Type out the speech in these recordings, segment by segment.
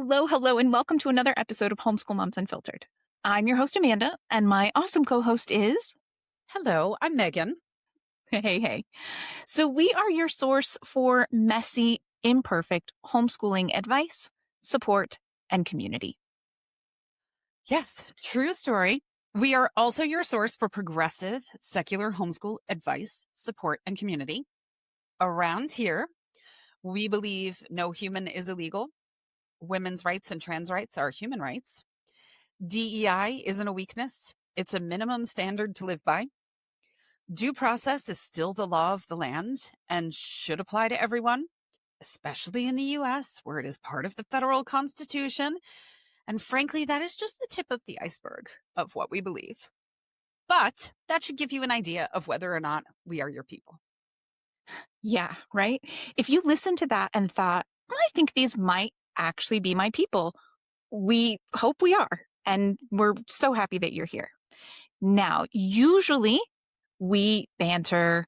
Hello, hello, and welcome to another episode of Homeschool Moms Unfiltered. I'm your host, Amanda, and my awesome co-host is... Hello, I'm Megan. Hey. So we are your source for messy, imperfect homeschooling advice, support, and community. Yes, true story. We are also your source for progressive, secular homeschool advice, support, and community. Around here, we believe no human is illegal. Women's rights and trans rights are human rights. DEI isn't a weakness. It's a minimum standard to live by. Due process is still the law of the land and should apply to everyone, especially in the U.S., where it is part of the federal Constitution. And frankly, that is just the tip of the iceberg of what we believe. But that should give you an idea of whether or not we are your people. Yeah, right? If you listened to that and thought, I think these might actually be my people, we hope we are. And we're so happy that you're here. Now, usually we banter,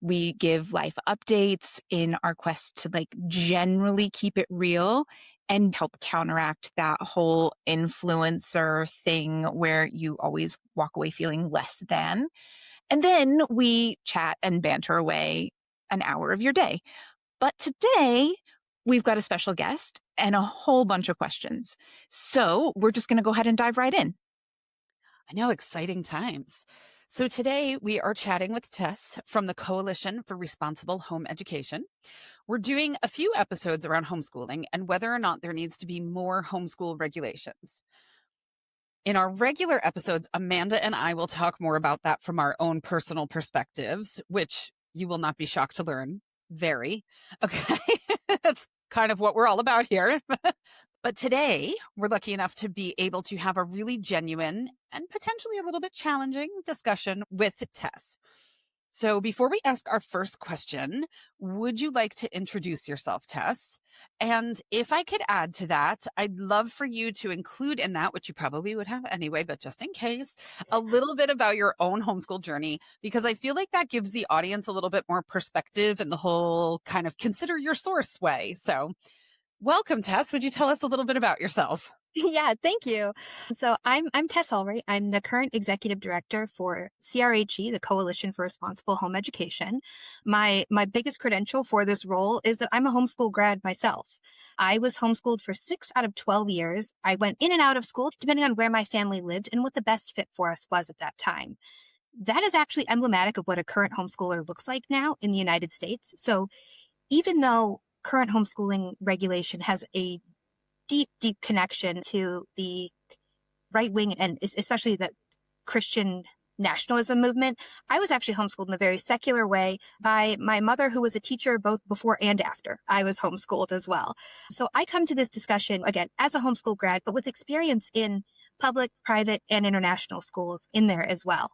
we give life updates in our quest to generally keep it real and help counteract that whole influencer thing where you always walk away feeling less than. And then we chat and banter away an hour of your day. But today we've got a special guest and a whole bunch of questions. So we're just going to go ahead and dive right in. I know, exciting times. So today we are chatting with Tess from the Coalition for Responsible Home Education. We're doing a few episodes around homeschooling and whether or not there needs to be more homeschool regulations. In our regular episodes, Amanda and I will talk more about that from our own personal perspectives, which you will not be shocked to learn. Very. Okay. That's kind of what we're all about here. But today, we're lucky enough to be able to have a really genuine and potentially a little bit challenging discussion with Tess. So before we ask our first question, would you like to introduce yourself, Tess? And if I could add to that, I'd love for you to include in that, which you probably would have anyway, but just in case, a little bit about your own homeschool journey, because I feel like that gives the audience a little bit more perspective in the whole kind of consider your source way. So welcome, Tess. Would you tell us a little bit about yourself? Yeah, thank you. So I'm Tess Ulrey. I'm the current executive director for CRHE, the Coalition for Responsible Home Education. My biggest credential for this role is that I'm a homeschool grad myself. I was homeschooled for 6 out of 12 years. I went in and out of school depending on where my family lived and what the best fit for us was at that time. That is actually emblematic of what a current homeschooler looks like now in the United States. So even though current homeschooling regulation has a deep connection to the right wing and especially the Christian nationalism movement, I was actually homeschooled in a very secular way by my mother, who was a teacher both before and after I was homeschooled as well. So I come to this discussion, again, as a homeschool grad, but with experience in public, private, and international schools in there as well.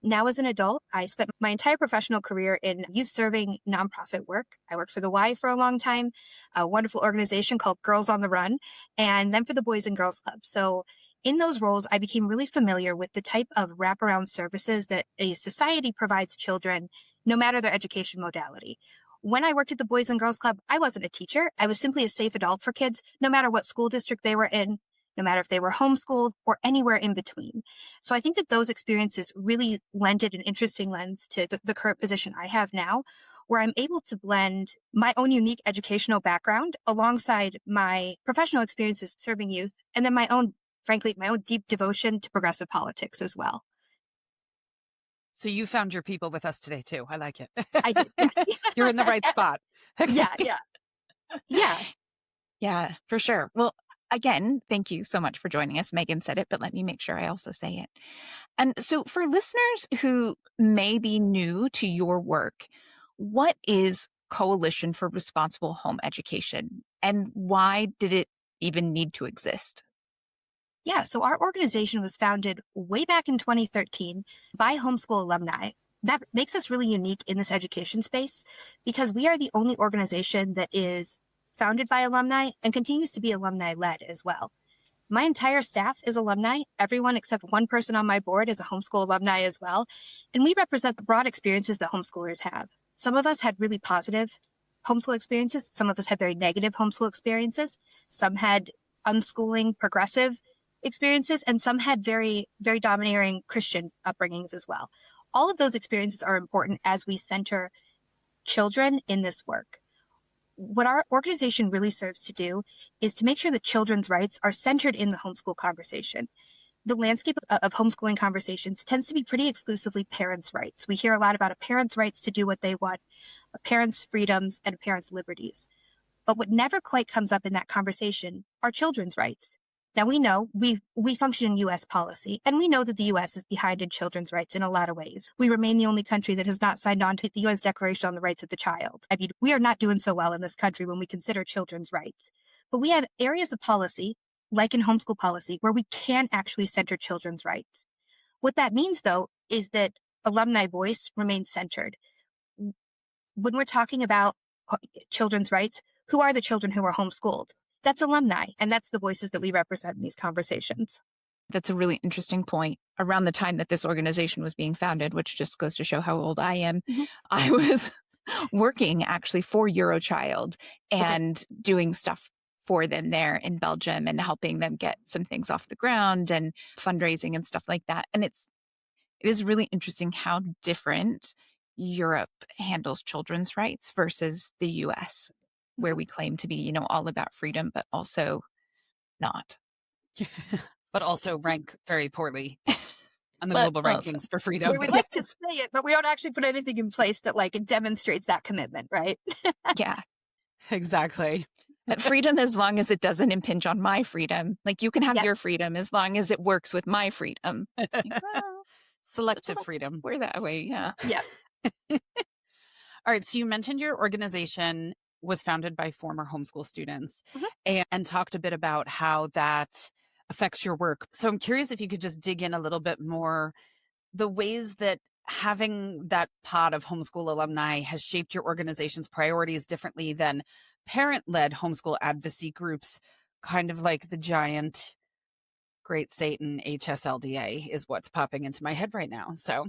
Now, as an adult, I spent my entire professional career in youth-serving nonprofit work. I worked for the Y for a long time, a wonderful organization called Girls on the Run, and then for the Boys and Girls Club. So in those roles, I became really familiar with the type of wraparound services that a society provides children, no matter their education modality. When I worked at the Boys and Girls Club, I wasn't a teacher. I was simply a safe adult for kids, no matter what school district they were in, no matter if they were homeschooled or anywhere in between. So I think that those experiences really lended an interesting lens to the current position I have now, where I'm able to blend my own unique educational background alongside my professional experiences serving youth, and then my own deep devotion to progressive politics as well. So you found your people with us today too. I like it. I did. You're in the right spot. Yeah, for sure. Well, again, thank you so much for joining us. Megan said it, but let me make sure I also say it. And so for listeners who may be new to your work, what is Coalition for Responsible Home Education and why did it even need to exist? Yeah, so our organization was founded way back in 2013 by homeschool alumni. That makes us really unique in this education space because we are the only organization that is founded by alumni and continues to be alumni-led as well. My entire staff is alumni. Everyone except one person on my board is a homeschool alumni as well. And we represent the broad experiences that homeschoolers have. Some of us had really positive homeschool experiences. Some of us had very negative homeschool experiences. Some had unschooling, progressive experiences, and some had very, very domineering Christian upbringings as well. All of those experiences are important as we center children in this work. What our organization really serves to do is to make sure that children's rights are centered in the homeschool conversation. The landscape of homeschooling conversations tends to be pretty exclusively parents' rights. We hear a lot about a parent's rights to do what they want, a parent's freedoms, and a parent's liberties. But what never quite comes up in that conversation are children's rights. Now, we know we function in U.S. policy, and we know that the U.S. is behind in children's rights in a lot of ways. We remain the only country that has not signed on to the U.S. Declaration on the Rights of the Child. I mean, we are not doing so well in this country when we consider children's rights. But we have areas of policy, like in homeschool policy, where we can actually center children's rights. What that means, though, is that alumni voice remains centered. When we're talking about children's rights, who are the children who are homeschooled? That's alumni, and that's the voices that we represent in these conversations. That's a really interesting point. Around the time that this organization was being founded, which just goes to show how old I am, I was working actually for Eurochild and doing stuff for them there in Belgium and helping them get some things off the ground and fundraising and stuff like that. And it is really interesting how different Europe handles children's rights versus the US, where we claim to be, all about freedom, but also not. But also rank very poorly on the global rankings for freedom. We would like to say it, but we don't actually put anything in place that demonstrates that commitment, right? Yeah. Exactly. Freedom as long as it doesn't impinge on my freedom. Like you can have your freedom as long as it works with my freedom. Selective freedom. We're that way, yeah. Yeah. All right. So you mentioned your organization was founded by former homeschool students and talked a bit about how that affects your work. So I'm curious if you could just dig in a little bit more, the ways that having that pod of homeschool alumni has shaped your organization's priorities differently than parent-led homeschool advocacy groups, kind of like the giant Great Satan HSLDA is what's popping into my head right now. So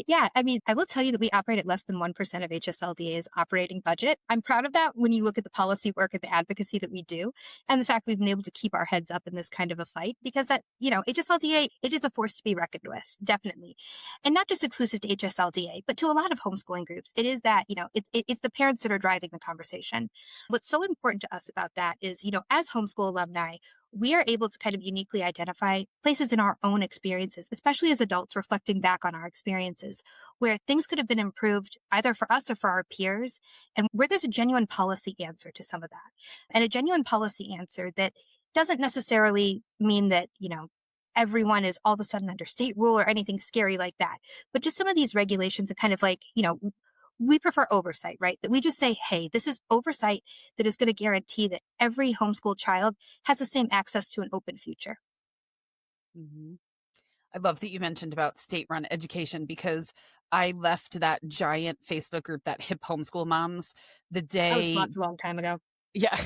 Yeah, I mean, I will tell you that we operate at less than 1% of HSLDA's operating budget. I'm proud of that when you look at the policy work and the advocacy that we do, and the fact we've been able to keep our heads up in this kind of a fight, because that, HSLDA, it is a force to be reckoned with, definitely. And not just exclusive to HSLDA, but to a lot of homeschooling groups. It is that, it's the parents that are driving the conversation. What's so important to us about that is, as homeschool alumni, we are able to kind of uniquely identify places in our own experiences, especially as adults reflecting back on our experiences, where things could have been improved either for us or for our peers, and where there's a genuine policy answer to some of that. And a genuine policy answer that doesn't necessarily mean that, everyone is all of a sudden under state rule or anything scary like that, but just some of these regulations are kind of we prefer oversight, right? That we just say, hey, this is oversight that is going to guarantee that every homeschool child has the same access to an open future. Mm-hmm. I love that you mentioned about state-run education, because I left that giant Facebook group, that hip homeschool moms, the day... That was a long time ago. Yeah.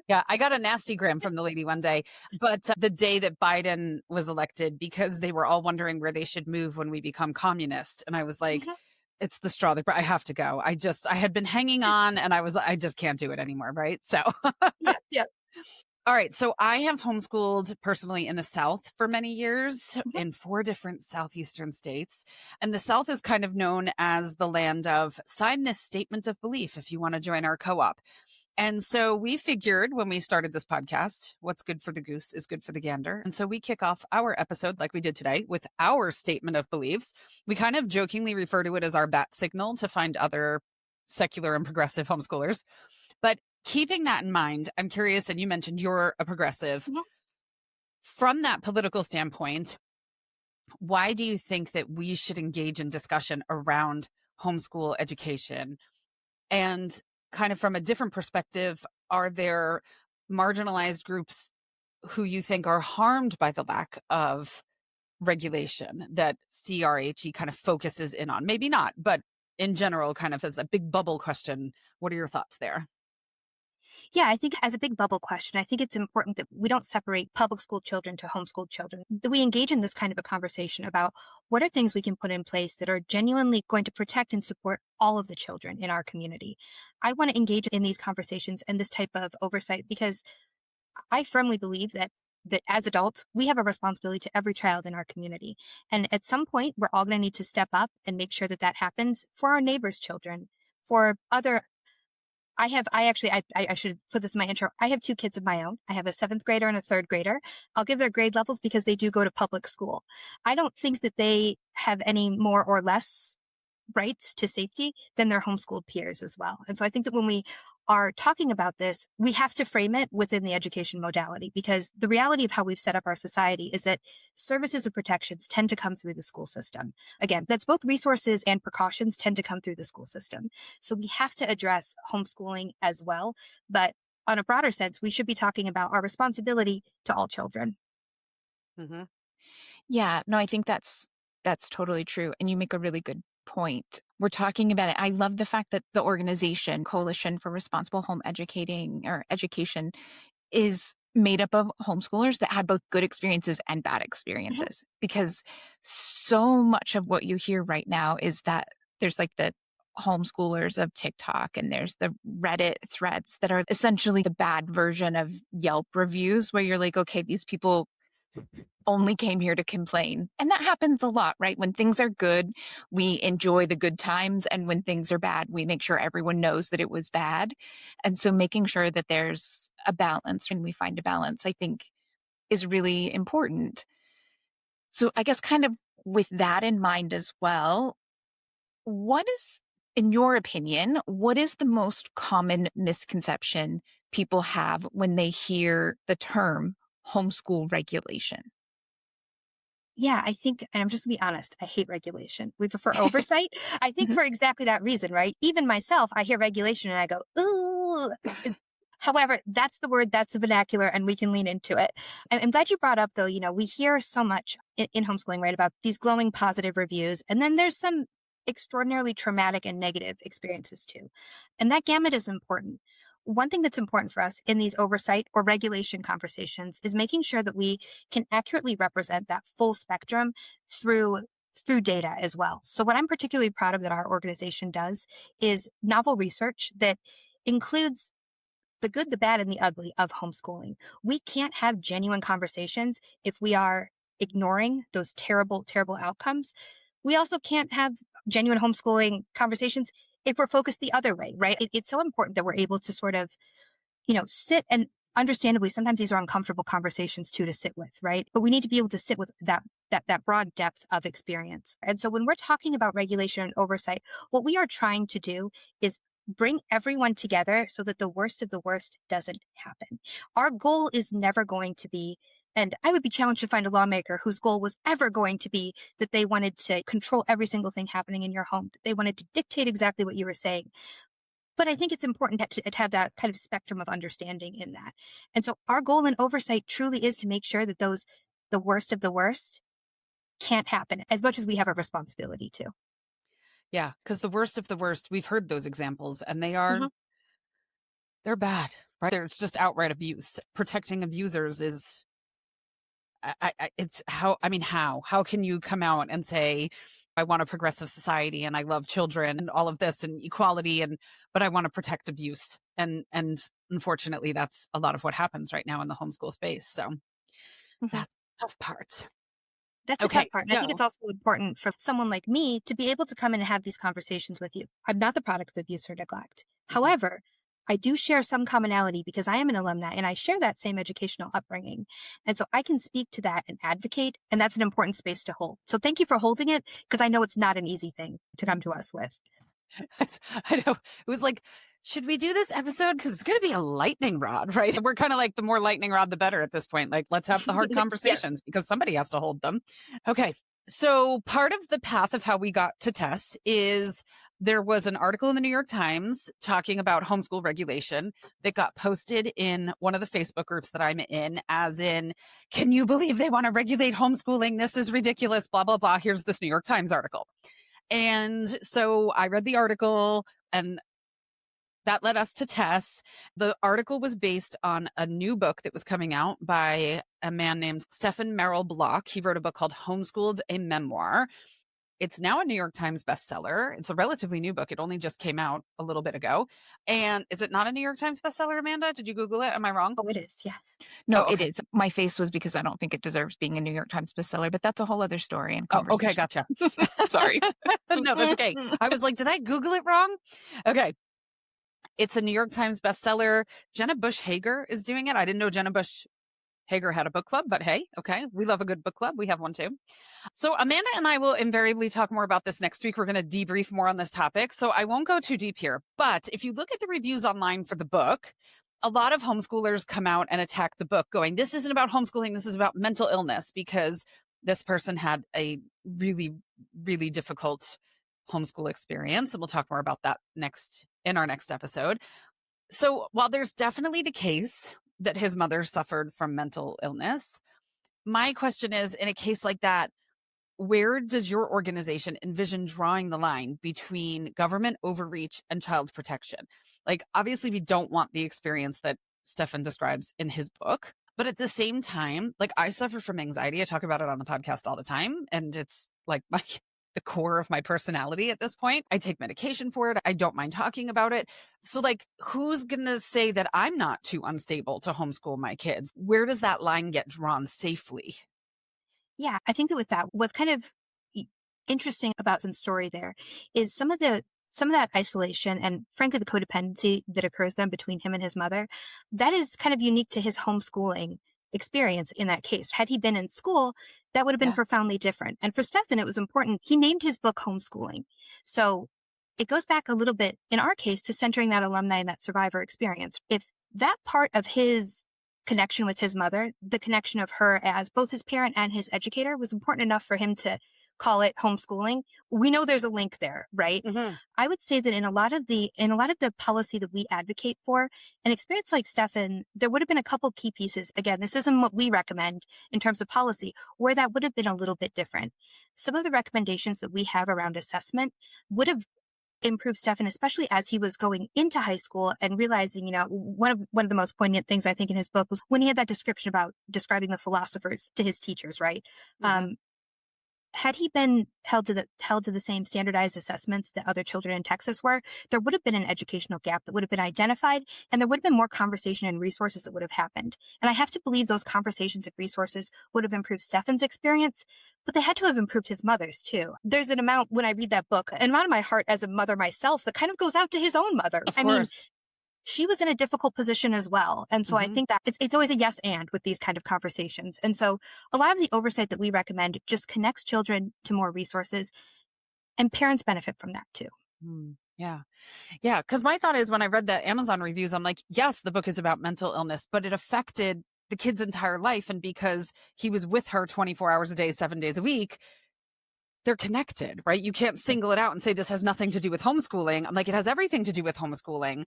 Yeah. I got a nasty gram from the lady one day, but the day that Biden was elected, because they were all wondering where they should move when we become communist. And I was like, it's the straw that I have to go. I had been hanging on and I just can't do it anymore. Right. So, yeah. All right. So I have homeschooled personally in the South for many years in 4 different Southeastern states. And the South is kind of known as the land of sign this statement of belief if you want to join our co-op. And so we figured when we started this podcast, what's good for the goose is good for the gander. And so we kick off our episode like we did today with our statement of beliefs. We kind of jokingly refer to it as our bat signal to find other secular and progressive homeschoolers. But keeping that in mind, I'm curious, and you mentioned you're a progressive. From that political standpoint, why do you think that we should engage in discussion around homeschool education? And kind of from a different perspective, are there marginalized groups who you think are harmed by the lack of regulation that CRHE kind of focuses in on? Maybe not, but in general, kind of as a big bubble question, what are your thoughts there? Yeah, I think as a big bubble question, I think it's important that we don't separate public school children to homeschooled children, that we engage in this kind of a conversation about what are things we can put in place that are genuinely going to protect and support all of the children in our community. I want to engage in these conversations and this type of oversight because I firmly believe that as adults, we have a responsibility to every child in our community. And at some point, we're all going to need to step up and make sure that that happens for our neighbors' children, for other. I should put this in my intro. I have two kids of my own. I have a 7th grader and a 3rd grader. I'll give their grade levels because they do go to public school. I don't think that they have any more or less rights to safety than their homeschooled peers as well. And so I think that when we are talking about this, we have to frame it within the education modality, because the reality of how we've set up our society is that services and protections tend to come through the school system. Again, that's both resources and precautions tend to come through the school system. So we have to address homeschooling as well. But on a broader sense, we should be talking about our responsibility to all children. Mm-hmm. Yeah, no, I think that's totally true. And you make a really good point. We're talking about it. I love the fact that the organization Coalition for Responsible Home Educating or Education is made up of homeschoolers that had both good experiences and bad experiences, because so much of what you hear right now is that there's like the homeschoolers of TikTok and there's the Reddit threads that are essentially the bad version of Yelp reviews, where you're like, okay, these people only came here to complain. And that happens a lot, right? When things are good, we enjoy the good times. And when things are bad, we make sure everyone knows that it was bad. And so making sure that there's a balance and we find a balance, I think, is really important. So I guess kind of with that in mind as well, what is, in your opinion, what is the most common misconception people have when they hear the term homeschool regulation? Yeah, I think, and I'm just gonna be honest, I hate regulation. We prefer oversight. I think for exactly that reason, right? Even myself, I hear regulation and I go, ooh. However, that's the word, that's the vernacular, and we can lean into it. I'm glad you brought up, though, we hear so much in homeschooling, right, about these glowing positive reviews. And then there's some extraordinarily traumatic and negative experiences too. And that gamut is important. One thing that's important for us in these oversight or regulation conversations is making sure that we can accurately represent that full spectrum through data as well. So what I'm particularly proud of that our organization does is novel research that includes the good, the bad, and the ugly of homeschooling. We can't have genuine conversations if we are ignoring those terrible, terrible outcomes. We also can't have genuine homeschooling conversations if we're focused the other way, right? It's so important that we're able to sort of, sit, and understandably, sometimes these are uncomfortable conversations too to sit with, right? But we need to be able to sit with that broad depth of experience. And so when we're talking about regulation and oversight, what we are trying to do is bring everyone together so that the worst of the worst doesn't happen. Our goal is never going to be, and I would be challenged to find a lawmaker whose goal was ever going to be that they wanted to control every single thing happening in your home, that they wanted to dictate exactly what you were saying. But I think it's important to have that kind of spectrum of understanding in that. And so our goal in oversight truly is to make sure that the worst of the worst can't happen, as much as we have a responsibility to. Yeah, because the worst of the worst, we've heard those examples, and they're bad, right? It's just outright abuse. Protecting abusers is, how can you come out and say, I want a progressive society and I love children and all of this and equality, but I want to protect abuse. And unfortunately, that's a lot of what happens right now in the homeschool space. So that's the tough part. That's the tough part. And I think it's also important for someone like me to be able to come in and have these conversations with you. I'm not the product of abuse or neglect. However, I do share some commonality because I am an alumni and I share that same educational upbringing. And so I can speak to that and advocate, and that's an important space to hold. So thank you for holding it, because I know it's not an easy thing to come to us with. I know. It was like, should we do this episode? Because it's going to be a lightning rod, right? We're kind of like, the more lightning rod, the better at this point. Like, let's have the hard conversations because somebody has to hold them. Okay. So part of the path of how we got to Tess is there was an article in the New York Times talking about homeschool regulation that got posted in one of the Facebook groups that I'm in, as in, can you believe they want to regulate homeschooling? This is ridiculous, blah, blah, blah. Here's this New York Times article. And so I read the article, and that led us to Tess. The article was based on a new book that was coming out by a man named Stephen Merrill Block. He wrote a book called Homeschooled, a Memoir. It's now a New York Times bestseller. It's a relatively new book. It only just came out a little bit ago. And is it not a New York Times bestseller, Amanda? Did you Google it? Am I wrong? Oh, it is. Yes. No, Oh, it okay. is. My face was because I don't think it deserves being a New York Times bestseller, but that's a whole other story and Oh, okay. conversation. Gotcha. Sorry. No, that's okay. I was like, did I Google it wrong? Okay. It's a New York Times bestseller. Jenna Bush Hager is doing it. I didn't know Jenna Bush Hager had a book club, but hey, okay. We love a good book club. We have one too. So Amanda and I will invariably talk more about this next week. We're going to debrief more on this topic. So I won't go too deep here, but if you look at the reviews online for the book, a lot of homeschoolers come out and attack the book going, this isn't about homeschooling. This is about mental illness, because this person had a really, really difficult homeschool experience. And we'll talk more about that in our next episode. So while there's definitely the case that his mother suffered from mental illness, my question is, in a case like that, where does your organization envision drawing the line between government overreach and child protection? Like, obviously, we don't want the experience that Stefan describes in his book. But at the same time, like, I suffer from anxiety. I talk about it on the podcast all the time. And it's like the core of my personality at this point. I take medication for it. I don't mind talking about it. So like, who's going to say that I'm not too unstable to homeschool my kids? Where does that line get drawn safely? Yeah, I think that with that, what's kind of interesting about some story there is some of that isolation and frankly the codependency that occurs then between him and his mother, that is kind of unique to his homeschooling experience in that case. Had he been in school, that would have been profoundly different. And for Stefan, it was important. He named his book Homeschooling. So it goes back a little bit in our case to centering that alumni and that survivor experience. If that part of his connection with his mother, the connection of her as both his parent and his educator, was important enough for him to call it homeschooling, we know there's a link there, right? Mm-hmm. I would say that in a lot of the policy that we advocate for, an experience like Stefan, there would have been a couple key pieces. Again, this isn't what we recommend in terms of policy, where that would have been a little bit different. Some of the recommendations that we have around assessment would have improved Stefan, especially as he was going into high school and realizing, one of the most poignant things I think in his book was when he had that description about describing the philosophers to his teachers, right? Mm-hmm. Had he been held to the same standardized assessments that other children in Texas were, there would have been an educational gap that would have been identified, and there would have been more conversation and resources that would have happened. And I have to believe those conversations and resources would have improved Stefan's experience, but they had to have improved his mother's too. There's an amount, when I read that book, an amount of my heart as a mother myself that kind of goes out to his own mother. Of course. She was in a difficult position as well. And so I think that it's always a yes and with these kind of conversations. And so a lot of the oversight that we recommend just connects children to more resources, and parents benefit from that too. Yeah. Yeah. Because my thought is, when I read the Amazon reviews, I'm like, yes, the book is about mental illness, but it affected the kid's entire life. And because he was with her 24 hours a day, 7 days a week, they're connected, right? You can't single it out and say this has nothing to do with homeschooling. I'm like, it has everything to do with homeschooling.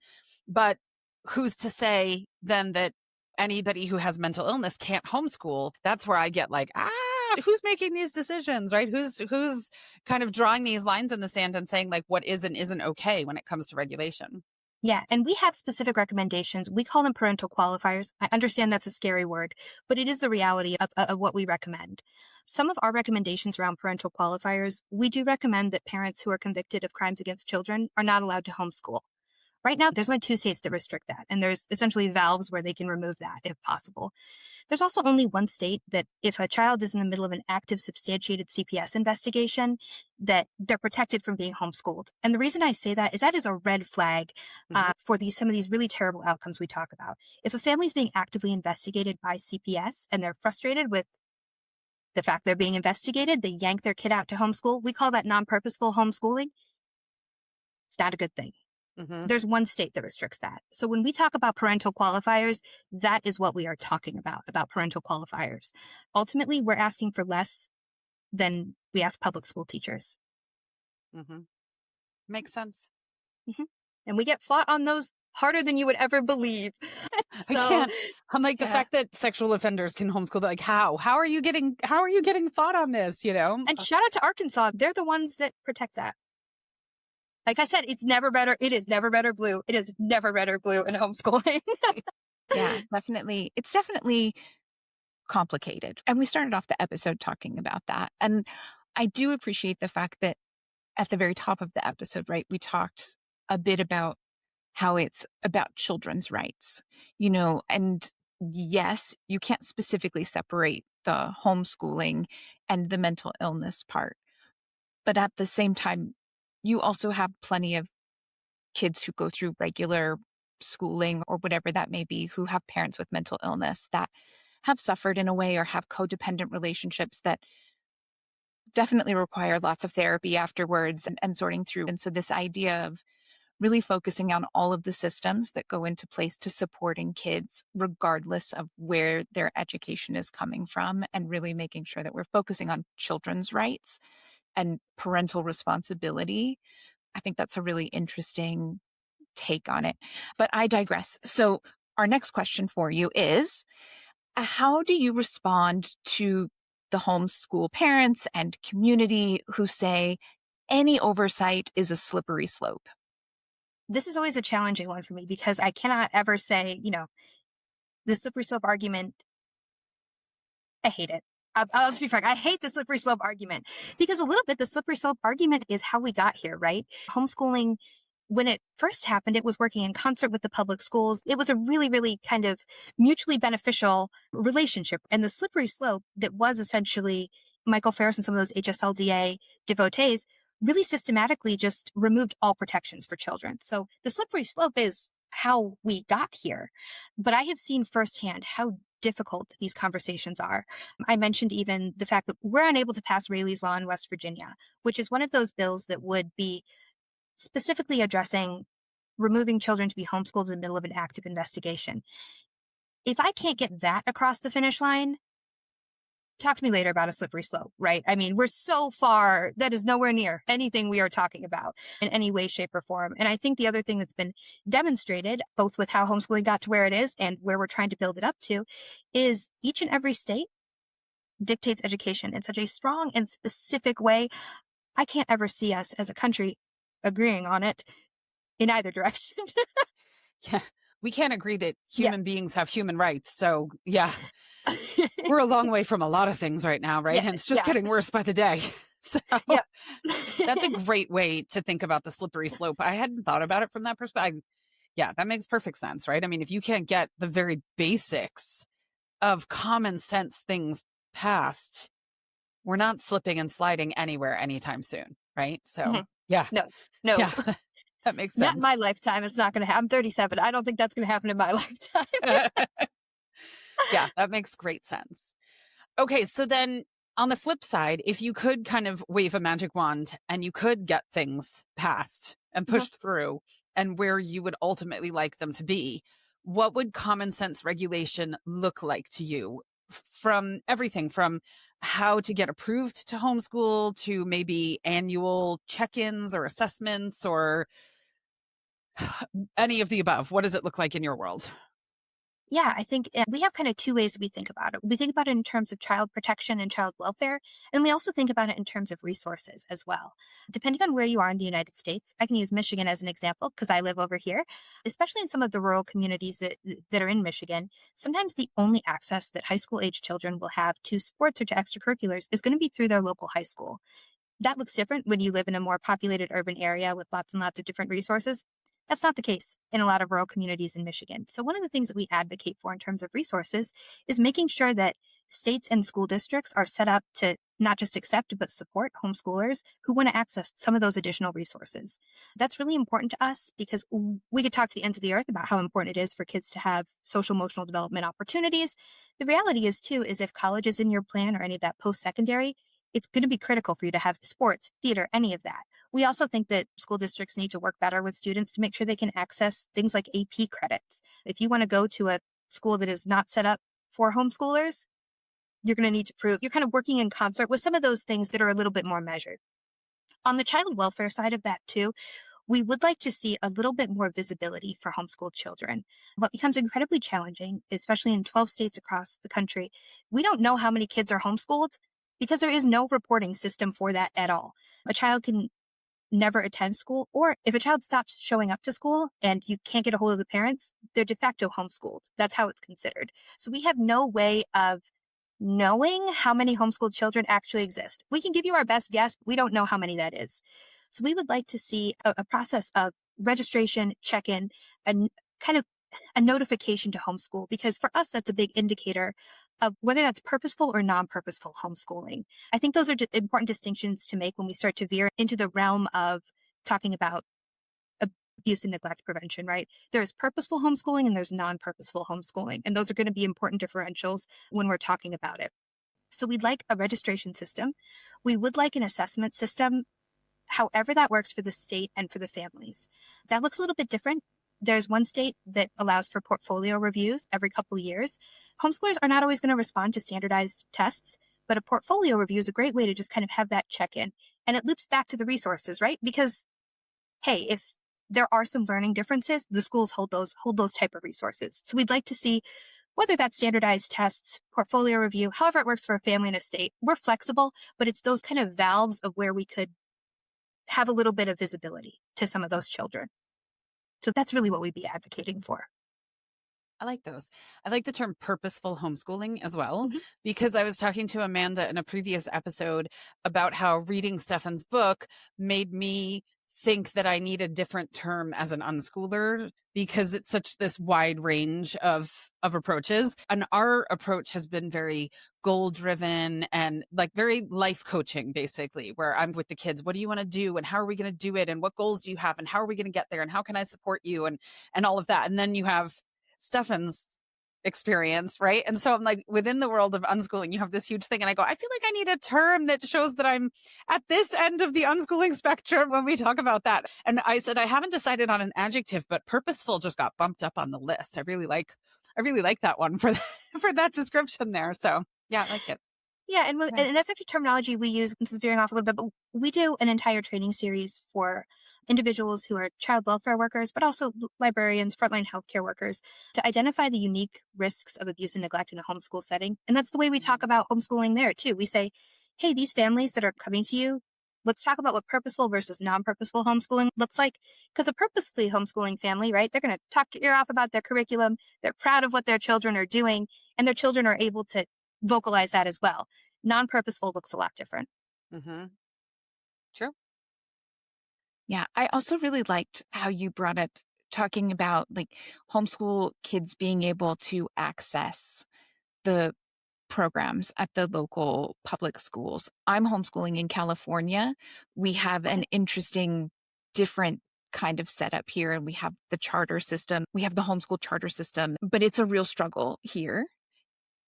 But who's to say then that anybody who has mental illness can't homeschool? That's where I get like, who's making these decisions, right? Who's kind of drawing these lines in the sand and saying like what is and isn't okay when it comes to regulation? Yeah, and we have specific recommendations. We call them parental qualifiers. I understand that's a scary word, but it is the reality of what we recommend. Some of our recommendations around parental qualifiers, we do recommend that parents who are convicted of crimes against children are not allowed to homeschool. Right now, there's only 2 states that restrict that, and there's essentially valves where they can remove that if possible. There's also only 1 state that if a child is in the middle of an active substantiated CPS investigation, that they're protected from being homeschooled. And the reason I say that is a red flag for some of these really terrible outcomes we talk about. If a family is being actively investigated by CPS and they're frustrated with the fact they're being investigated, they yank their kid out to homeschool. We call that non-purposeful homeschooling. It's not a good thing. There's 1 state that restricts that. So when we talk about parental qualifiers, that is what we are talking about parental qualifiers. Ultimately, we're asking for less than we ask public school teachers. Makes sense. And we get fought on those harder than you would ever believe. I can't. I'm like, the fact that sexual offenders can homeschool, they're like, how are you getting fought on this, And shout out to Arkansas. They're the ones that protect that. Like I said, it's never better. It is never better blue. It is never better blue in homeschooling. Yeah, definitely. It's definitely complicated. And we started off the episode talking about that. And I do appreciate the fact that at the very top of the episode, right, we talked a bit about how it's about children's rights, and yes, you can't specifically separate the homeschooling and the mental illness part. But at the same time, you also have plenty of kids who go through regular schooling or whatever that may be, who have parents with mental illness that have suffered in a way or have codependent relationships that definitely require lots of therapy afterwards and sorting through. And so this idea of really focusing on all of the systems that go into place to supporting kids, regardless of where their education is coming from, and really making sure that we're focusing on children's rights and parental responsibility. I think that's a really interesting take on it. But I digress. So our next question for you is, how do you respond to the homeschool parents and community who say any oversight is a slippery slope? This is always a challenging one for me because I cannot ever say, the slippery slope argument. I hate it. I'll just be frank. I hate the slippery slope argument because a little bit the slippery slope argument is how we got here, right? Homeschooling, when it first happened, it was working in concert with the public schools. It was a really, really kind of mutually beneficial relationship. And the slippery slope that was essentially Michael Ferris and some of those HSLDA devotees really systematically just removed all protections for children. So the slippery slope is how we got here. But I have seen firsthand how difficult these conversations are. I mentioned even the fact that we're unable to pass Rayleigh's Law in West Virginia, which is one of those bills that would be specifically addressing removing children to be homeschooled in the middle of an active investigation. If I can't get that across the finish line, talk to me later about a slippery slope, right? I mean, we're so far, that is nowhere near anything we are talking about in any way, shape, or form. And I think the other thing that's been demonstrated, both with how homeschooling got to where it is and where we're trying to build it up to, is each and every state dictates education in such a strong and specific way. I can't ever see us as a country agreeing on it in either direction. Yeah. We can't agree that human beings have human rights. So yeah, we're a long way from a lot of things right now, right? And it's just getting worse by the day. So that's a great way to think about the slippery slope. I hadn't thought about it from that perspective. Yeah, that makes perfect sense, right? I mean, if you can't get the very basics of common sense things passed, we're not slipping and sliding anywhere anytime soon, right? So yeah. No. Yeah, that makes sense. Not in my lifetime. It's not going to happen. I'm 37. I don't think that's going to happen in my lifetime. Yeah, that makes great sense. Okay, so then on the flip side, if you could kind of wave a magic wand and you could get things passed and pushed through and where you would ultimately like them to be, what would common sense regulation look like to you? From everything from how to get approved to homeschool to maybe annual check-ins or assessments or any of the above. What does it look like in your world? Yeah, I think we have kind of two ways that we think about it. We think about it in terms of child protection and child welfare, and we also think about it in terms of resources as well. Depending on where you are in the United States, I can use Michigan as an example because I live over here, especially in some of the rural communities that are in Michigan. Sometimes the only access that high school age children will have to sports or to extracurriculars is going to be through their local high school. That looks different when you live in a more populated urban area with lots and lots of different resources. That's not the case in a lot of rural communities in Michigan. So one of the things that we advocate for in terms of resources is making sure that states and school districts are set up to not just accept, but support homeschoolers who want to access some of those additional resources. That's really important to us because we could talk to the ends of the earth about how important it is for kids to have social emotional development opportunities. The reality is too, is if college is in your plan or any of that post-secondary, it's going to be critical for you to have sports, theater, any of that. We also think that school districts need to work better with students to make sure they can access things like AP credits. If you want to go to a school that is not set up for homeschoolers, you're going to need to prove you're kind of working in concert with some of those things that are a little bit more measured. On the child welfare side of that too, we would like to see a little bit more visibility for homeschooled children. What becomes incredibly challenging, especially in 12 states across the country, we don't know how many kids are homeschooled because there is no reporting system for that at all. A child can never attend school, or if a child stops showing up to school and you can't get a hold of the parents, they're de facto homeschooled. That's how it's considered. So we have no way of knowing how many homeschooled children actually exist. We can give you our best guess, but we don't know how many that is. So we would like to see a process of registration, check-in, and kind of a notification to homeschool, because for us, that's a big indicator of whether that's purposeful or non-purposeful homeschooling. I think those are important distinctions to make when we start to veer into the realm of talking about abuse and neglect prevention, right? There's purposeful homeschooling and there's non-purposeful homeschooling. And those are going to be important differentials when we're talking about it. So we'd like a registration system. We would like an assessment system, however that works for the state and for the families. That looks a little bit different. There's one state that allows for portfolio reviews every couple of years. Homeschoolers are not always going to respond to standardized tests, but a portfolio review is a great way to just kind of have that check-in. And it loops back to the resources, right? Because, hey, if there are some learning differences, the schools hold those type of resources. So we'd like to see whether that's standardized tests, portfolio review, however it works for a family and a state. We're flexible, but it's those kind of valves of where we could have a little bit of visibility to some of those children. So that's really what we'd be advocating for. I like those. I like the term purposeful homeschooling as well, Mm-hmm. because I was talking to Amanda in a previous episode about how reading Stefan's book made me think that I need a different term as an unschooler, because it's such this wide range of approaches. And our approach has been very goal driven and like very life coaching, basically, where I'm with the kids. What do you want to do? And how are we going to do it? And what goals do you have? And how are we going to get there? And how can I support you? And all of that. And then you have Stefan's experience, right? And so I'm like, within the world of unschooling, you have this huge thing. And I go, I feel like I need a term that shows that I'm at this end of the unschooling spectrum when we talk about that. And I said, I haven't decided on an adjective, but purposeful just got bumped up on the list. I really like that one for that description there. So yeah, I like it. Yeah, and that's actually terminology we use. This is veering off a little bit, but we do an entire training series for individuals who are child welfare workers, but also librarians, frontline healthcare workers, to identify the unique risks of abuse and neglect in a homeschool setting. And that's the way we talk about homeschooling there too. We say, hey, these families that are coming to you, let's talk about what purposeful versus non-purposeful homeschooling looks like. Because a purposefully homeschooling family, right, they're going to talk your ear off about their curriculum. They're proud of what their children are doing, and their children are able to vocalize that as well. Non-purposeful looks a lot different. Mm-hmm. True. Yeah, I also really liked how you brought up talking about like homeschool kids being able to access the programs at the local public schools. I'm homeschooling in California. We have an interesting, different kind of setup here, and we have the charter system. We have the homeschool charter system, but it's a real struggle here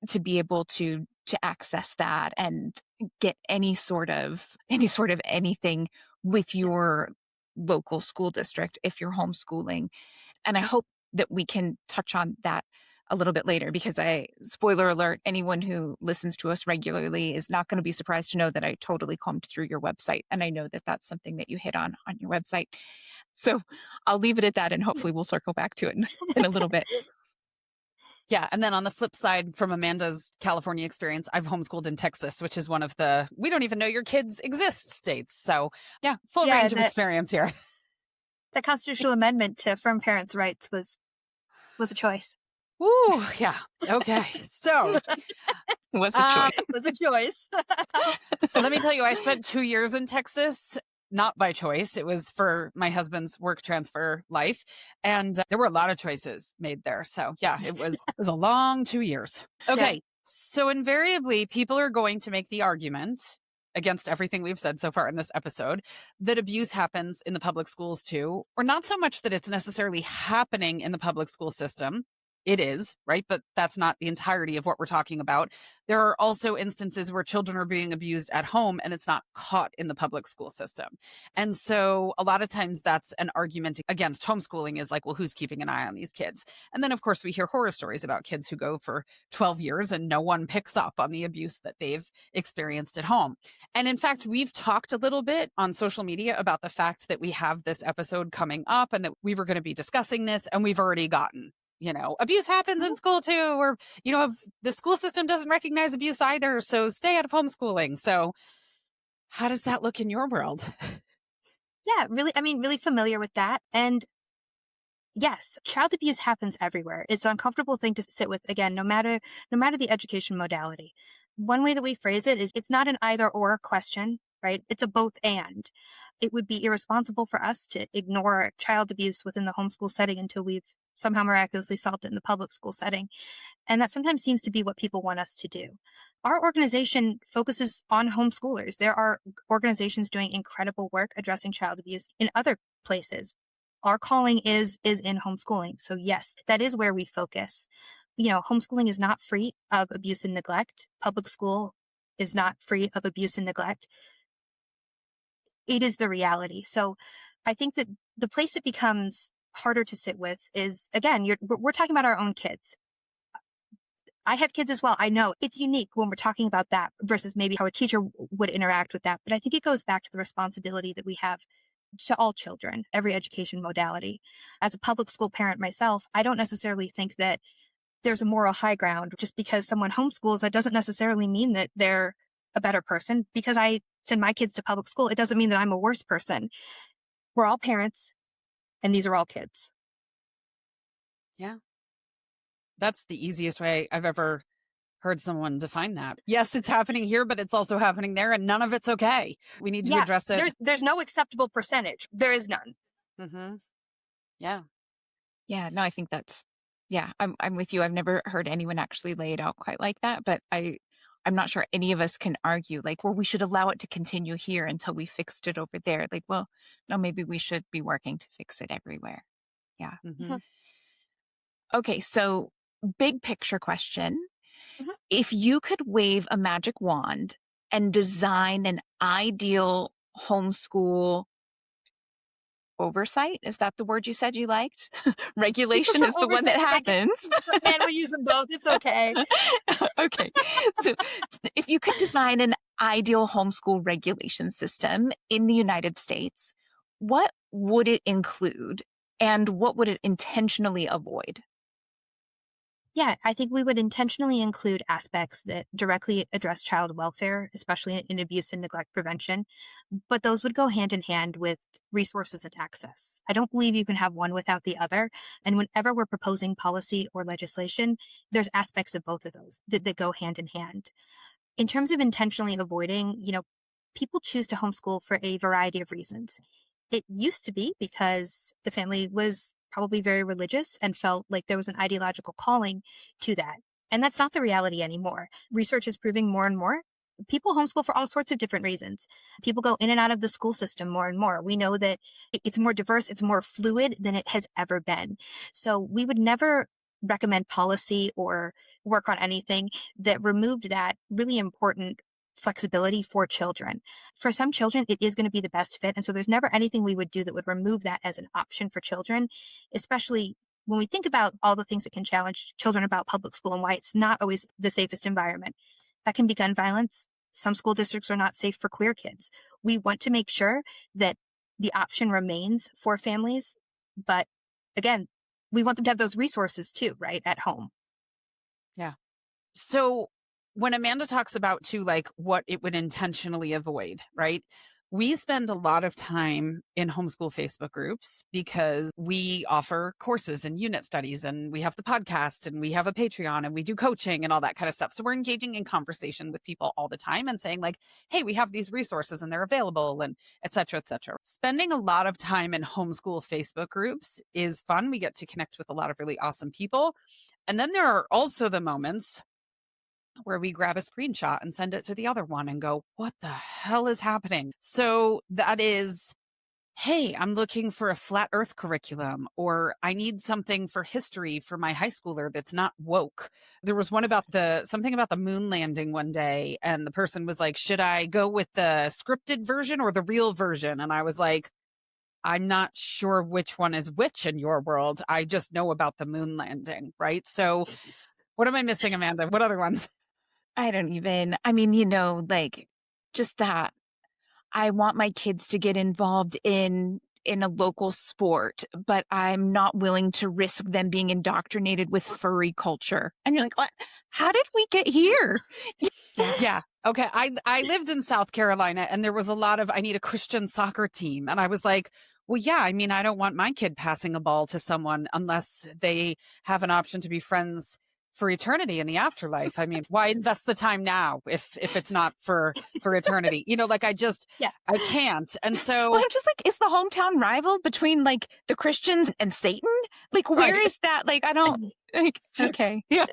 to be able to access that and get any sort of anything with your local school district if you're homeschooling. And I hope that we can touch on that a little bit later, because spoiler alert, anyone who listens to us regularly is not going to be surprised to know that I totally combed through your website. And I know that that's something that you hit on your website. So I'll leave it at that, and hopefully we'll circle back to it in a little bit. Yeah. And then on the flip side, from Amanda's California experience, I've homeschooled in Texas, which is one of the, we don't even know your kids exist states. So yeah, full range of experience here. The constitutional amendment to affirm parents' rights was a choice. Ooh, yeah. Okay. So It was a choice. It was a choice. Let me tell you, I spent 2 years in Texas. Not by choice. It was for my husband's work transfer life. And there were a lot of choices made there. So yeah, it was a long 2 years. Okay. Yeah. So invariably, people are going to make the argument against everything we've said so far in this episode that abuse happens in the public schools too, or not so much that it's necessarily happening in the public school system. It is, right? But that's not the entirety of what we're talking about. There are also instances where children are being abused at home and it's not caught in the public school system. And so a lot of times that's an argument against homeschooling, is like, well, who's keeping an eye on these kids? And then, of course, we hear horror stories about kids who go for 12 years and no one picks up on the abuse that they've experienced at home. And in fact, we've talked a little bit on social media about the fact that we have this episode coming up and that we were going to be discussing this, and we've already gotten, abuse happens in school too, or, the school system doesn't recognize abuse either. So stay out of homeschooling. So how does that look in your world? Yeah, really familiar with that. And yes, child abuse happens everywhere. It's an uncomfortable thing to sit with, again, no matter the education modality. One way that we phrase it is it's not an either or question, right? It's a both and. It would be irresponsible for us to ignore child abuse within the homeschool setting until we've somehow miraculously solved it in the public school setting. And that sometimes seems to be what people want us to do. Our organization focuses on homeschoolers. There are organizations doing incredible work addressing child abuse in other places. Our calling is in homeschooling. So yes, that is where we focus. Homeschooling is not free of abuse and neglect. Public school is not free of abuse and neglect. It is the reality. So I think that the place it becomes harder to sit with is, again, we're talking about our own kids. I have kids as well. I know it's unique when we're talking about that versus maybe how a teacher would interact with that. But I think it goes back to the responsibility that we have to all children, every education modality. As a public school parent myself, I don't necessarily think that there's a moral high ground. Just because someone homeschools, that doesn't necessarily mean that they're a better person. Because I send my kids to public school, it doesn't mean that I'm a worse person. We're all parents, and these are all kids. Yeah. That's the easiest way I've ever heard someone define that. Yes, it's happening here, but it's also happening there, and none of it's okay. We need to address it. There's no acceptable percentage. There is none. Mm-hmm. Yeah. Yeah, no, I think I'm with you. I've never heard anyone actually lay it out quite like that, but I'm not sure any of us can argue like, well, we should allow it to continue here until we fixed it over there. Like, well, no, maybe we should be working to fix it everywhere. Yeah. Mm-hmm. Okay, so big picture question. Mm-hmm. If you could wave a magic wand and design an ideal homeschool oversight, is that the word you said you liked? Regulation is the one that happens. And we use them both. It's okay. Okay. So if you could design an ideal homeschool regulation system in the United States, what would it include and what would it intentionally avoid? Yeah, I think we would intentionally include aspects that directly address child welfare, especially in abuse and neglect prevention. But those would go hand in hand with resources and access. I don't believe you can have one without the other. And whenever we're proposing policy or legislation, there's aspects of both of those that go hand in hand. In terms of intentionally avoiding, people choose to homeschool for a variety of reasons. It used to be because the family was probably very religious and felt like there was an ideological calling to that. And that's not the reality anymore. Research is proving more and more people homeschool for all sorts of different reasons. People go in and out of the school system more and more. We know that it's more diverse, it's more fluid than it has ever been. So we would never recommend policy or work on anything that removed that really important flexibility for children. For some children, it is going to be the best fit. And so there's never anything we would do that would remove that as an option for children, especially when we think about all the things that can challenge children about public school and why it's not always the safest environment. That can be gun violence. Some school districts are not safe for queer kids. We want to make sure that the option remains for families. But again, we want them to have those resources too, right, at home. Yeah. So when Amanda talks about too, like what it would intentionally avoid, right? We spend a lot of time in homeschool Facebook groups because we offer courses and unit studies, and we have the podcast, and we have a Patreon, and we do coaching and all that kind of stuff. So we're engaging in conversation with people all the time and saying like, hey, we have these resources and they're available, and et cetera, et cetera. Spending a lot of time in homeschool Facebook groups is fun. We get to connect with a lot of really awesome people. And then there are also the moments where we grab a screenshot and send it to the other one and go, what the hell is happening? So that is, hey, I'm looking for a flat earth curriculum, or I need something for history for my high schooler that's not woke. There was one about something about the moon landing one day, and the person was like, should I go with the scripted version or the real version? And I was like, I'm not sure which one is which in your world. I just know about the moon landing, right? So what am I missing, Amanda? What other ones? I mean, like just that I want my kids to get involved in a local sport, but I'm not willing to risk them being indoctrinated with furry culture. And you're like, what? How did we get here? Yeah. Okay. I lived in South Carolina, and there was a lot of, I need a Christian soccer team. And I was like, well, yeah, I mean, I don't want my kid passing a ball to someone unless they have an option to be friends for eternity in the afterlife. I mean, why invest the time now if it's not for eternity? Like Yeah. I can't. And Well, so, I'm just like, is the hometown rival between like the Christians and Satan? Like, where right. is that? Like, I don't like, okay. Yeah.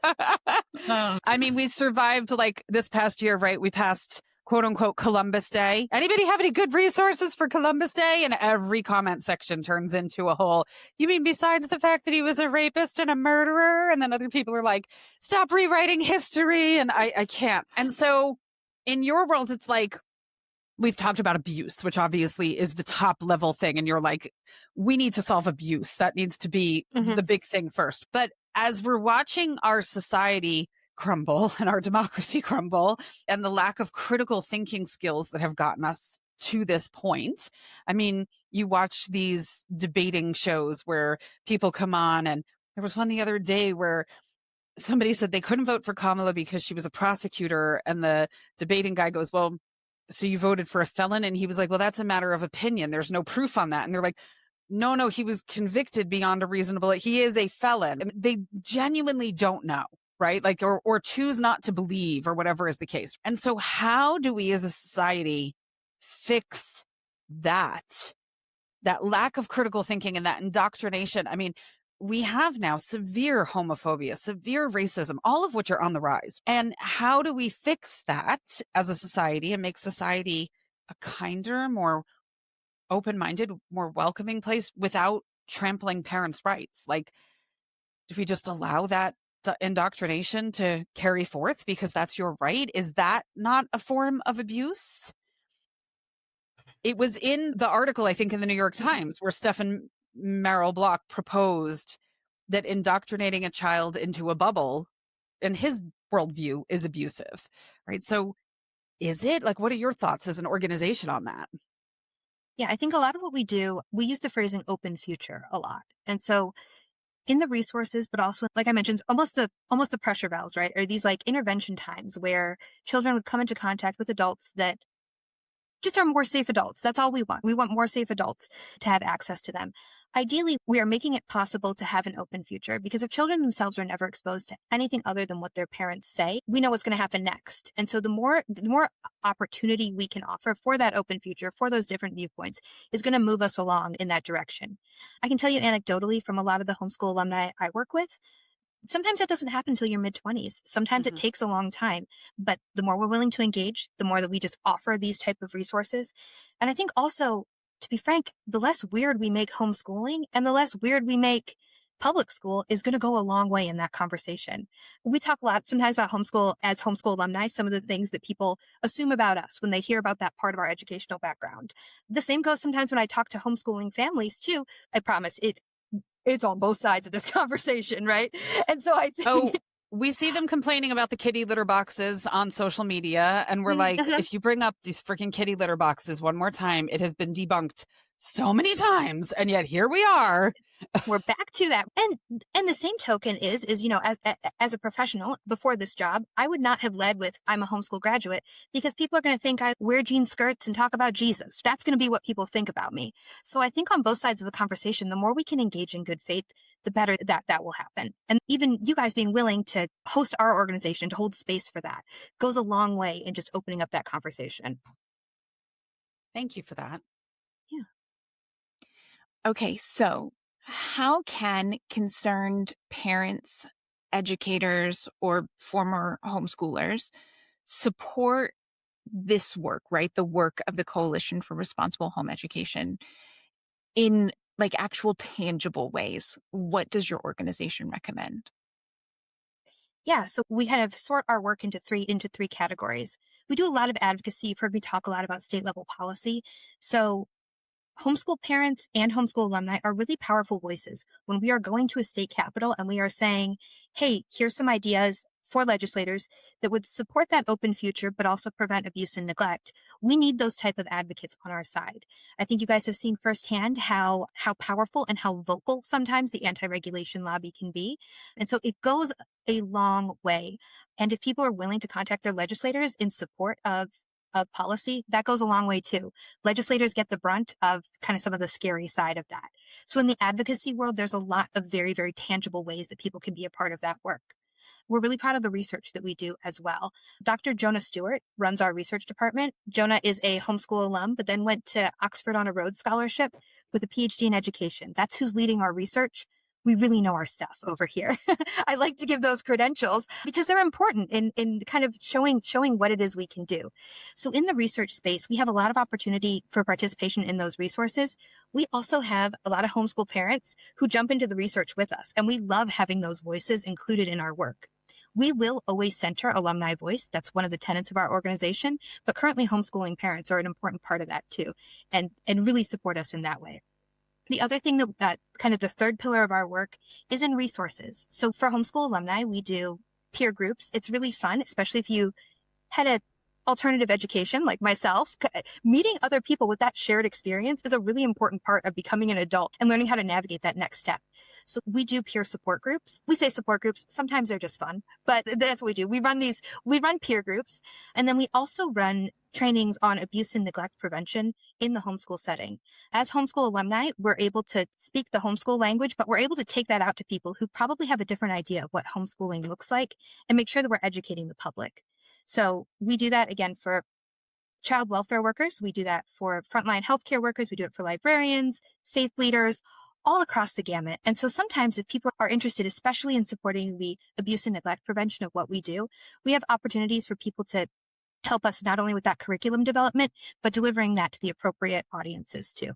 Um, I mean, we survived like this past year, right? We passed quote unquote Columbus Day. Anybody have any good resources for Columbus Day? And every comment section turns into a whole, you mean besides the fact that he was a rapist and a murderer? And then other people are like, stop rewriting history. And I can't. And so in your world, it's like, we've talked about abuse, which obviously is the top level thing. And you're like, we need to solve abuse. That needs to be the big thing first. But as we're watching our society crumble and our democracy crumble and the lack of critical thinking skills that have gotten us to this point, I mean, you watch these debating shows where people come on, and there was one the other day where somebody said they couldn't vote for Kamala because she was a prosecutor. And the debating guy goes, well, so you voted for a felon? And he was like, well, that's a matter of opinion. There's no proof on that. And they're like, no, he was convicted beyond a reasonable, he is a felon. And they genuinely don't know, right? Like, or choose not to believe or whatever is the case. And so how do we as a society fix that lack of critical thinking and that indoctrination? I mean, we have now severe homophobia, severe racism, all of which are on the rise. And how do we fix that as a society and make society a kinder, more open-minded, more welcoming place without trampling parents' rights? Like, do we just allow that indoctrination to carry forth because that's your right? Is that not a form of abuse? It was in the article, I think, in the New York Times, where Stephen Merrill Block proposed that indoctrinating a child into a bubble in his worldview is abusive, right? So is it? Like, what are your thoughts as an organization on that? Yeah, I think a lot of what we do, we use the phrasing open future a lot. And so in the resources, but also, like I mentioned, almost the pressure valves, right? Are these like intervention times where children would come into contact with adults that just are more safe adults. That's all we want. We want more safe adults to have access to them. Ideally, we are making it possible to have an open future, because if children themselves are never exposed to anything other than what their parents say, we know what's going to happen next. And so the more opportunity we can offer for that open future, for those different viewpoints, is going to move us along in that direction. I can tell you anecdotally from a lot of the homeschool alumni I work with, sometimes that doesn't happen until your mid-20s. Sometimes it takes a long time, but the more we're willing to engage, the more that we just offer these type of resources. And I think also, to be frank, the less weird we make homeschooling and the less weird we make public school is going to go a long way in that conversation. We talk a lot sometimes about homeschool as homeschool alumni, some of the things that people assume about us when they hear about that part of our educational background. The same goes sometimes when I talk to homeschooling families too. I promise it's on both sides of this conversation, right? And so I think we see them complaining about the kitty litter boxes on social media, and we're like, if you bring up these freaking kitty litter boxes one more time, it has been debunked so many times, and yet here we are. We're back to that. And the same token is, as a professional before this job, I would not have led with I'm a homeschool graduate, because people are going to think I wear jean skirts and talk about Jesus. That's going to be what people think about me. So I think on both sides of the conversation, the more we can engage in good faith, the better that will happen. And even you guys being willing to host our organization, to hold space for that, goes a long way in just opening up that conversation. Thank you for that. Yeah. Okay, so how can concerned parents, educators, or former homeschoolers support this work, right? The work of the Coalition for Responsible Home Education in like actual tangible ways? What does your organization recommend? Yeah, so we kind of sort our work into three categories. We do a lot of advocacy. You've heard me talk a lot about state level policy. So homeschool parents and homeschool alumni are really powerful voices when we are going to a state capitol and we are saying, hey, here's some ideas for legislators that would support that open future, but also prevent abuse and neglect. We need those type of advocates on our side. I think you guys have seen firsthand how powerful and how vocal sometimes the anti-regulation lobby can be. And so it goes a long way. And if people are willing to contact their legislators in support of of policy, that goes a long way too. Legislators get the brunt of kind of some of the scary side of that. So in the advocacy world, there's a lot of very, very tangible ways that people can be a part of that work. We're really proud of the research that we do as well. Dr. Jonah Stewart runs our research department. Jonah is a homeschool alum, but then went to Oxford on a Rhodes Scholarship with a PhD in education. That's who's leading our research. We really know our stuff over here. I like to give those credentials because they're important in kind of showing what it is we can do. So in the research space, we have a lot of opportunity for participation in those resources. We also have a lot of homeschool parents who jump into the research with us, and we love having those voices included in our work. We will always center alumni voice. That's one of the tenets of our organization, but currently homeschooling parents are an important part of that too, and really support us in that way. The other thing that kind of the third pillar of our work is in resources. So for homeschool alumni, we do peer groups. It's really fun, especially if you had a alternative education like myself. Meeting other people with that shared experience is a really important part of becoming an adult and learning how to navigate that next step. So we do peer support groups. We say support groups. Sometimes they're just fun, but that's what we do. We run peer groups, and then we also run trainings on abuse and neglect prevention in the homeschool setting. As homeschool alumni, we're able to speak the homeschool language, but we're able to take that out to people who probably have a different idea of what homeschooling looks like and make sure that we're educating the public. So we do that again for child welfare workers. We do that for frontline healthcare workers. We do it for librarians, faith leaders, all across the gamut. And so sometimes if people are interested, especially in supporting the abuse and neglect prevention of what we do, we have opportunities for people to help us not only with that curriculum development, but delivering that to the appropriate audiences too.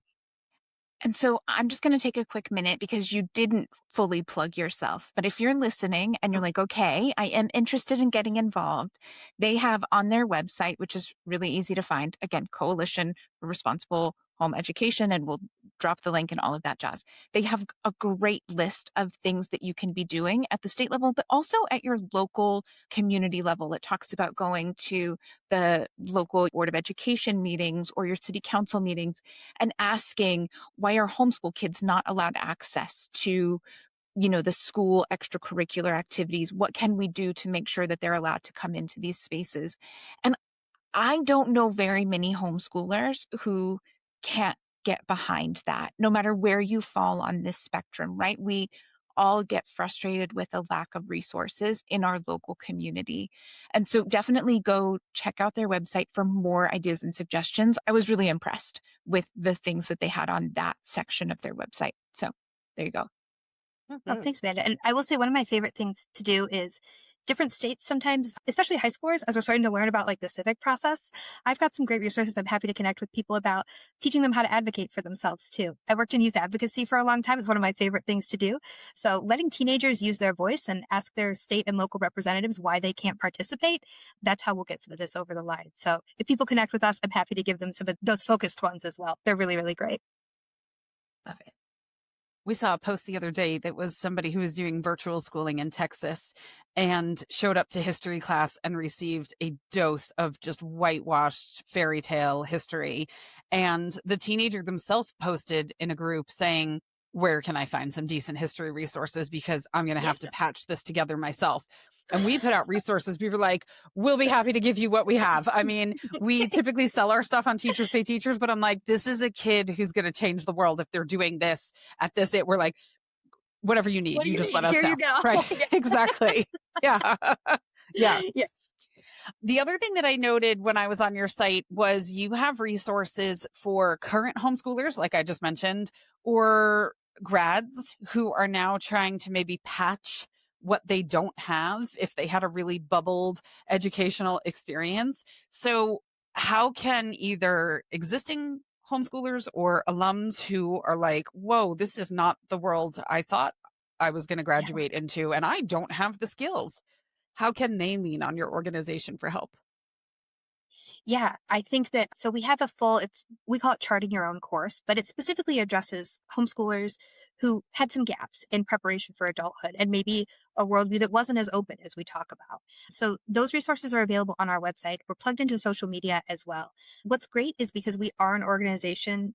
And so I'm just going to take a quick minute because you didn't fully plug yourself. But if you're listening and you're like, okay, I am interested in getting involved, they have on their website, which is really easy to find, again, Coalition for Responsible Home Education, and we'll drop the link and all of that jazz. They have a great list of things that you can be doing at the state level, but also at your local community level. It talks about going to the local Board of Education meetings or your city council meetings and asking, why are homeschool kids not allowed access to the school extracurricular activities? What can we do to make sure that they're allowed to come into these spaces? And I don't know very many homeschoolers who can't get behind that, no matter where you fall on this spectrum, right? We all get frustrated with a lack of resources in our local community. And so definitely go check out their website for more ideas and suggestions. I was really impressed with the things that they had on that section of their website. So there you go. Mm-hmm. Oh, thanks, Amanda. And I will say one of my favorite things to do is different states sometimes, especially high schoolers, as we're starting to learn about like the civic process. I've got some great resources I'm happy to connect with people about, teaching them how to advocate for themselves too. I worked in youth advocacy for a long time. It's one of my favorite things to do. So letting teenagers use their voice and ask their state and local representatives why they can't participate, that's how we'll get some of this over the line. So if people connect with us, I'm happy to give them some of those focused ones as well. They're really, really great. Love it. We saw a post the other day that was somebody who was doing virtual schooling in Texas and showed up to history class and received a dose of just whitewashed fairy tale history. And the teenager themselves posted in a group saying, where can I find some decent history resources? Because I'm going to have to patch this together myself. And we put out resources. We were like, we'll be happy to give you what we have. I mean, we typically sell our stuff on Teachers Pay Teachers, but I'm like, this is a kid who's going to change the world if they're doing this at this. We're like, whatever you need, you just let us know. Here you go. Right. Yeah. Exactly. Yeah. Yeah. Yeah. The other thing that I noted when I was on your site was you have resources for current homeschoolers, like I just mentioned, or grads who are now trying to maybe patch what they don't have if they had a really bubbled educational experience. So how can either existing homeschoolers or alums who are like, whoa, this is not the world I thought I was going to graduate into, and I don't have the skills, how can they lean on your organization for help? Yeah, I think that, so we have we call it charting your own course, but it specifically addresses homeschoolers who had some gaps in preparation for adulthood and maybe a worldview that wasn't as open as we talk about. So those resources are available on our website. We're plugged into social media as well. What's great is because we are an organization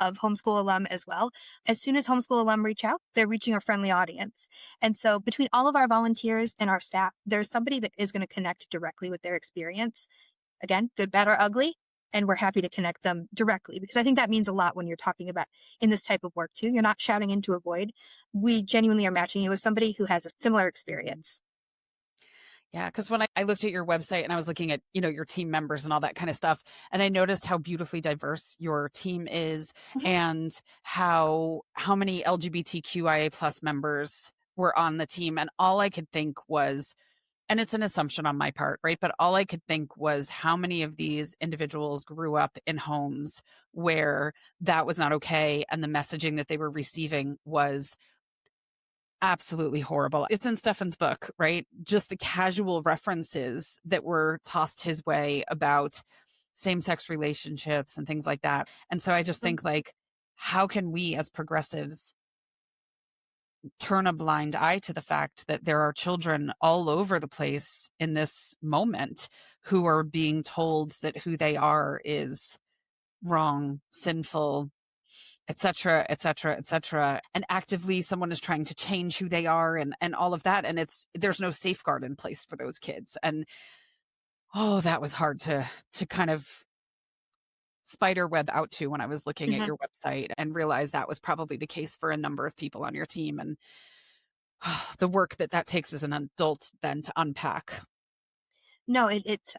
of homeschool alum as well. As soon as homeschool alum reach out, they're reaching a friendly audience. And so between all of our volunteers and our staff, there's somebody that is going to connect directly with their experience again, good, bad, or ugly. And we're happy to connect them directly, because I think that means a lot when you're talking about in this type of work too. You're not shouting into a void. We genuinely are matching you with somebody who has a similar experience. Yeah, because when I looked at your website and I was looking at, your team members and all that kind of stuff, and I noticed how beautifully diverse your team is Mhm. and how many LGBTQIA plus members were on the team. And all I could think was, and it's an assumption on my part, right? But all I could think was how many of these individuals grew up in homes where that was not okay and the messaging that they were receiving was absolutely horrible. It's in Stefan's book, right? Just the casual references that were tossed his way about same-sex relationships and things like that. And so I just think, like, how can we as progressives turn a blind eye to the fact that there are children all over the place in this moment who are being told that who they are is wrong, sinful, et cetera, et cetera, et cetera. And actively someone is trying to change who they are and all of that. And there's no safeguard in place for those kids. And that was hard to kind of spider web out to when I was looking at Mhm. your website and realized that was probably the case for a number of people on your team. And the work that takes as an adult then to unpack. No, it's,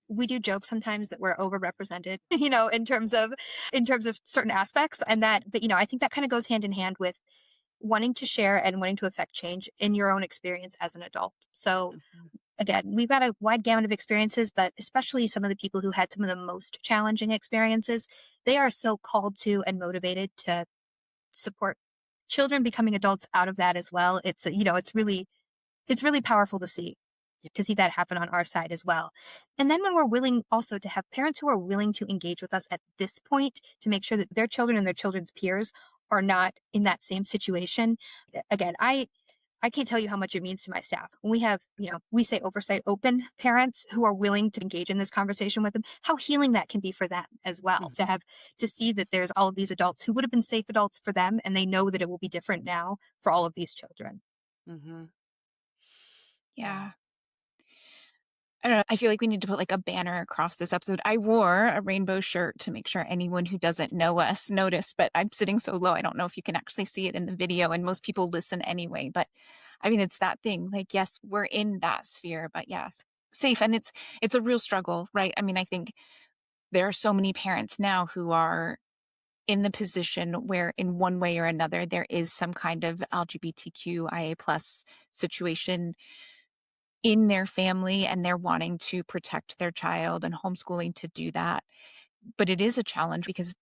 we do joke sometimes that we're overrepresented, in terms of certain aspects, and that, but I think that kind of goes hand in hand with wanting to share and wanting to affect change in your own experience as an adult. So Mhm. again, we've got a wide gamut of experiences, but especially some of the people who had some of the most challenging experiences, they are so called to and motivated to support children becoming adults out of that as well. It's really powerful to see that happen on our side as well. And then when we're willing also to have parents who are willing to engage with us at this point to make sure that their children and their children's peers are not in that same situation. Again, I can't tell you how much it means to my staff. When we have, we say oversight open parents who are willing to engage in this conversation with them, how healing that can be for them as well, to see that there's all of these adults who would have been safe adults for them, and they know that it will be different now for all of these children. Mm-hmm. Yeah. I don't know. I feel like we need to put like a banner across this episode. I wore a rainbow shirt to make sure anyone who doesn't know us noticed, but I'm sitting so low. I don't know if you can actually see it in the video, and most people listen anyway. But I mean, it's that thing. Like, yes, we're in that sphere, but yes, safe. And it's a real struggle, right? I mean, I think there are so many parents now who are in the position where in one way or another there is some kind of LGBTQIA plus situation in their family, and they're wanting to protect their child and homeschooling to do that. But it is a challenge because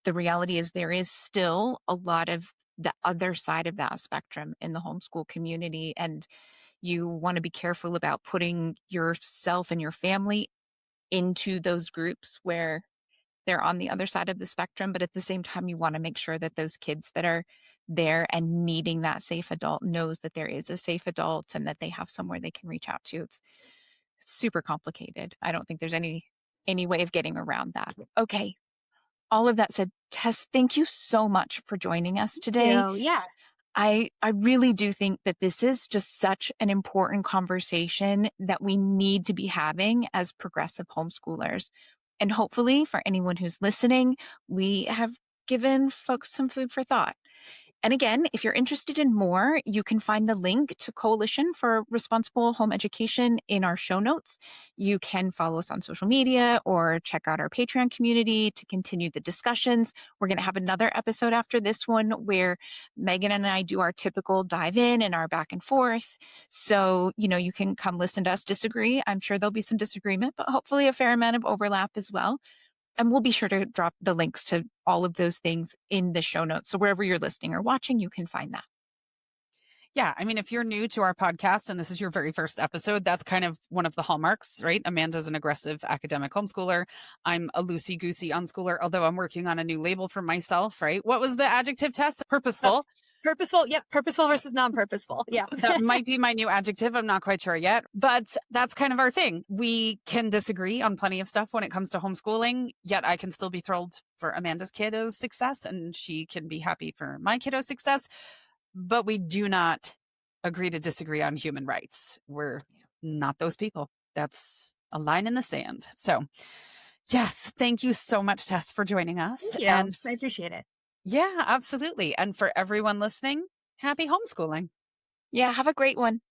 the reality is there is still a lot of the other side of that spectrum in the homeschool community. And you want to be careful about putting yourself and your family into those groups where they're on the other side of the spectrum. But at the same time, you want to make sure that those kids that are there and needing that safe adult knows that there is a safe adult and that they have somewhere they can reach out to. It's super complicated. I don't think there's any way of getting around that. Okay. All of that said, Tess, thank you so much for joining us today. Yeah. I really do think that this is just such an important conversation that we need to be having as progressive homeschoolers. And hopefully, for anyone who's listening, we have given folks some food for thought. And again, if you're interested in more, you can find the link to Coalition for Responsible Home Education in our show notes. You can follow us on social media or check out our Patreon community to continue the discussions. We're going to have another episode after this one where Megan and I do our typical dive in and our back and forth. So, you can come listen to us disagree. I'm sure there'll be some disagreement, but hopefully a fair amount of overlap as well. And we'll be sure to drop the links to all of those things in the show notes. So wherever you're listening or watching, you can find that. Yeah. I mean, if you're new to our podcast and this is your very first episode, that's kind of one of the hallmarks, right? Amanda's an aggressive academic homeschooler. I'm a loosey-goosey unschooler, although I'm working on a new label for myself, right? What was the adjective test? Purposeful. Purposeful. Yep. Purposeful versus non-purposeful. Yeah. That might be my new adjective. I'm not quite sure yet, but that's kind of our thing. We can disagree on plenty of stuff when it comes to homeschooling, yet I can still be thrilled for Amanda's kiddo's success and she can be happy for my kiddo's success. But we do not agree to disagree on human rights. We're not those people. That's a line in the sand. So yes, thank you so much, Tess, for joining us. Thank you. And I appreciate it. yeah, absolutely. And for everyone listening, happy homeschooling. Yeah, have a great one.